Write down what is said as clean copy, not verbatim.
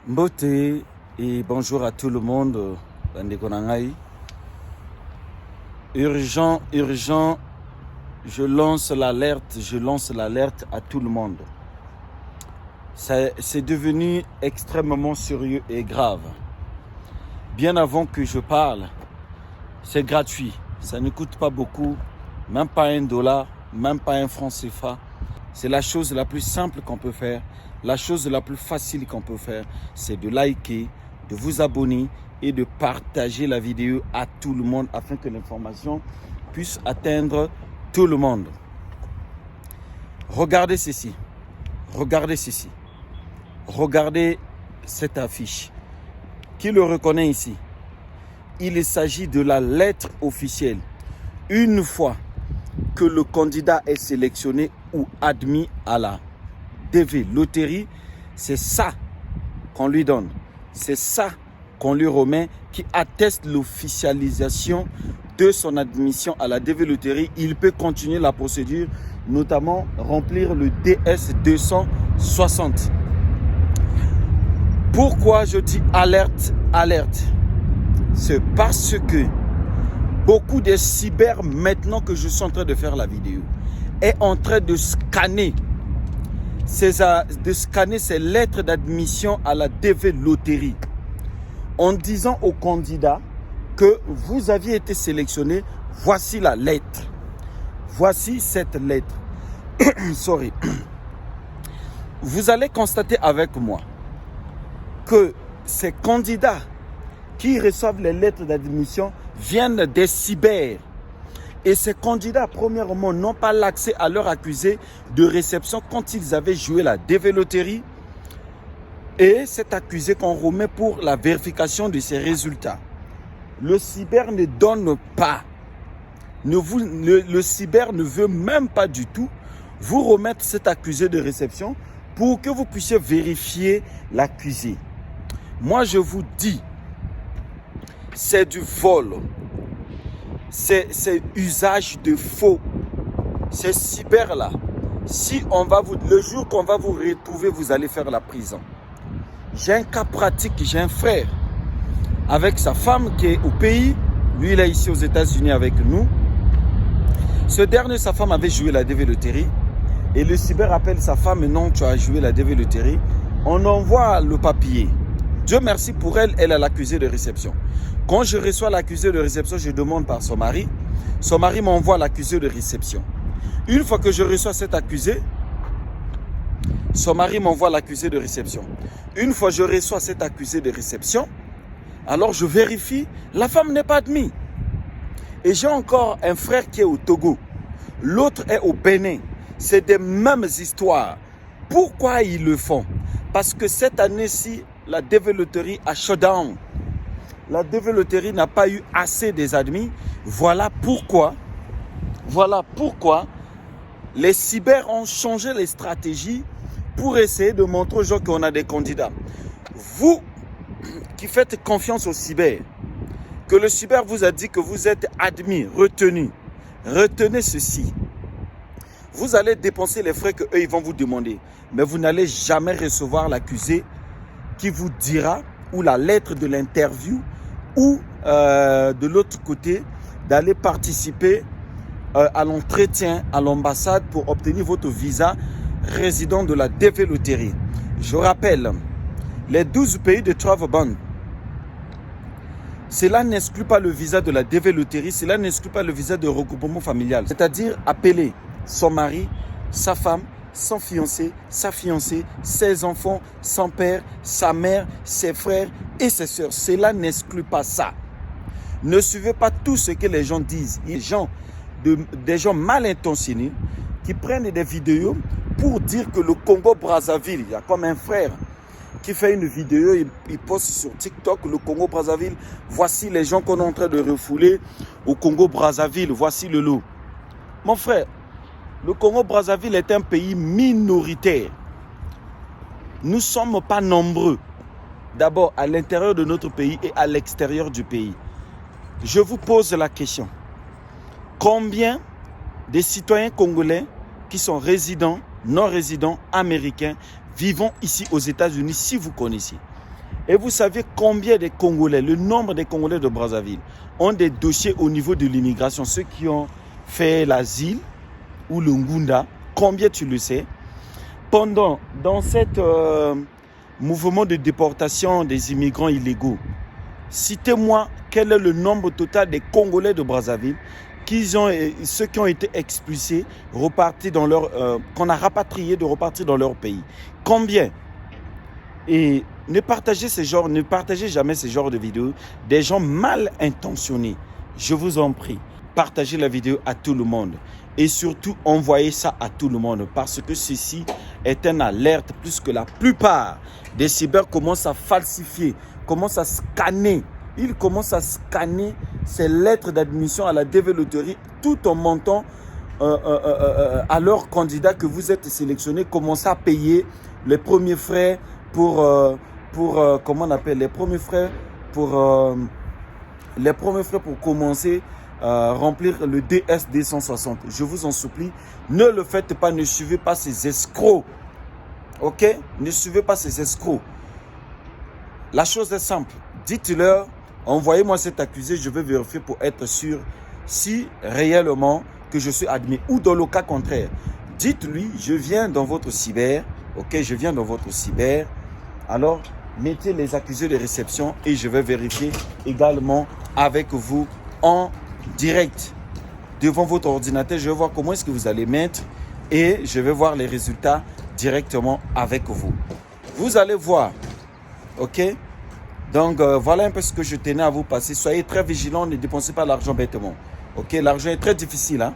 Mbote et bonjour à tout le monde. Urgent, je lance l'alerte à tout le monde. C'est devenu extrêmement sérieux et grave. Bien avant que je parle, c'est gratuit. Ça ne coûte pas beaucoup, même pas $1, même pas un franc CFA. C'est la chose la plus simple qu'on peut faire. La chose la plus facile qu'on peut faire, c'est de liker, de vous abonner et de partager la vidéo à tout le monde afin que l'information puisse atteindre tout le monde. Regardez ceci. Regardez ceci. Regardez cette affiche. Qui le reconnaît ici? Il s'agit de la lettre officielle. Une fois que le candidat est sélectionné ou admis à la DV loterie, c'est ça qu'on lui donne. C'est ça qu'on lui remet qui atteste l'officialisation de son admission à la DV loterie. Il peut continuer la procédure, notamment remplir le DS 260. Pourquoi je dis alerte, alerte? C'est parce que beaucoup de cyber, maintenant que je suis en train de faire la vidéo, est en train de scanner ces lettres d'admission à la DV loterie en disant au candidat que vous aviez été sélectionné. Voici la lettre. Voici cette lettre. Sorry. Vous allez constater avec moi que ces candidats qui reçoivent les lettres d'admission viennent des cyber. Et ces candidats, premièrement, n'ont pas l'accès à leur accusé de réception quand ils avaient joué la DV loterie. Et cet accusé qu'on remet pour la vérification de ses résultats. Le cyber ne donne pas. Le cyber ne veut même pas du tout vous remettre cet accusé de réception pour que vous puissiez vérifier l'accusé. Moi, je vous dis, c'est du vol. C'est usage de faux. C'est cyber là. Si on va le jour qu'on va vous retrouver, vous allez faire la prison. J'ai un cas pratique, j'ai un frère avec sa femme qui est au pays. Lui, il est ici aux États-Unis avec nous. Ce dernier, sa femme avait joué la DV loterie. Et le cyber appelle sa femme, non, tu as joué la DV loterie. On envoie le papier. Dieu merci pour elle, elle a l'accusé de réception. Quand je reçois l'accusé de réception, je demande par son mari. Son mari m'envoie l'accusé de réception. Une fois que je reçois cet accusé, son mari m'envoie l'accusé de réception. Une fois que je reçois cet accusé de réception, alors je vérifie, la femme n'est pas admise. Et j'ai encore un frère qui est au Togo. L'autre est au Bénin. C'est des mêmes histoires. Pourquoi ils le font? Parce que cette année-ci, la DV loterie a shutdown. La DV loterie n'a pas eu assez des admis. Voilà pourquoi les cyber ont changé les stratégies pour essayer de montrer aux gens qu'on a des candidats. Vous qui faites confiance au cyber, que le cyber vous a dit que vous êtes admis, retenu, retenez ceci. Vous allez dépenser les frais qu'eux ils vont vous demander, mais vous n'allez jamais recevoir l'accusé qui vous dira, ou la lettre de l'interview, ou de l'autre côté, d'aller participer à l'entretien à l'ambassade pour obtenir votre visa résident de la DV loterie. Je rappelle, les 12 pays de Travel Ban, cela n'exclut pas le visa de la DV loterie, cela n'exclut pas le visa de regroupement familial. C'est-à-dire appeler son mari, sa femme, son fiancé, sa fiancée, ses enfants, son père, sa mère, ses frères et ses sœurs. Cela n'exclut pas ça. Ne suivez pas tout ce que les gens disent. Il y a des gens mal intentionnés qui prennent des vidéos pour dire que le Congo-Brazzaville, il y a comme un frère qui fait une vidéo, il poste sur TikTok, le Congo-Brazzaville, voici les gens qu'on est en train de refouler au Congo-Brazzaville, voici le lot. Mon frère, le Congo-Brazzaville est un pays minoritaire. Nous ne sommes pas nombreux. D'abord, à l'intérieur de notre pays et à l'extérieur du pays. Je vous pose la question. Combien de citoyens congolais qui sont résidents, non résidents, américains, vivant ici aux États-Unis, si vous connaissez? Et vous savez combien de Congolais, le nombre des Congolais de Brazzaville ont des dossiers au niveau de l'immigration, ceux qui ont fait l'asile ou le Ngunda, combien tu le sais? Dans cet mouvement de déportation des immigrants illégaux, citez-moi quel est le nombre total des Congolais de Brazzaville ceux qui ont été expulsés, repartis dans leur, qu'on a rapatriés de repartir dans leur pays. Combien? Et ne partagez jamais ce genre de vidéos. Des gens mal intentionnés, je vous en prie, partagez la vidéo à tout le monde. Et surtout, envoyez ça à tout le monde parce que ceci est une alerte plus que la plupart des cyber commencent à falsifier, commencent à scanner. Ils commencent à scanner ces lettres d'admission à la DV Loterie tout en montant à leur candidat que vous êtes sélectionné, commencez à payer les premiers frais pour comment on appelle les premiers frais pour commencer à remplir le DS 260. Je vous en supplie, ne le faites pas, ne suivez pas ces escrocs. Ok? Ne suivez pas ces escrocs. La chose est simple. Dites-leur, envoyez-moi cet accusé, je vais vérifier pour être sûr si réellement que je suis admis. Ou dans le cas contraire, dites-lui, je viens dans votre cyber, ok, je viens dans votre cyber. Alors, mettez les accusés de réception et je vais vérifier également avec vous en direct devant votre ordinateur. Je vais voir comment est-ce que vous allez mettre et je vais voir les résultats directement avec vous. Vous allez voir, ok? Donc, voilà un peu ce que je tenais à vous passer. Soyez très vigilants, ne dépensez pas l'argent bêtement. Ok, l'argent est très difficile, hein?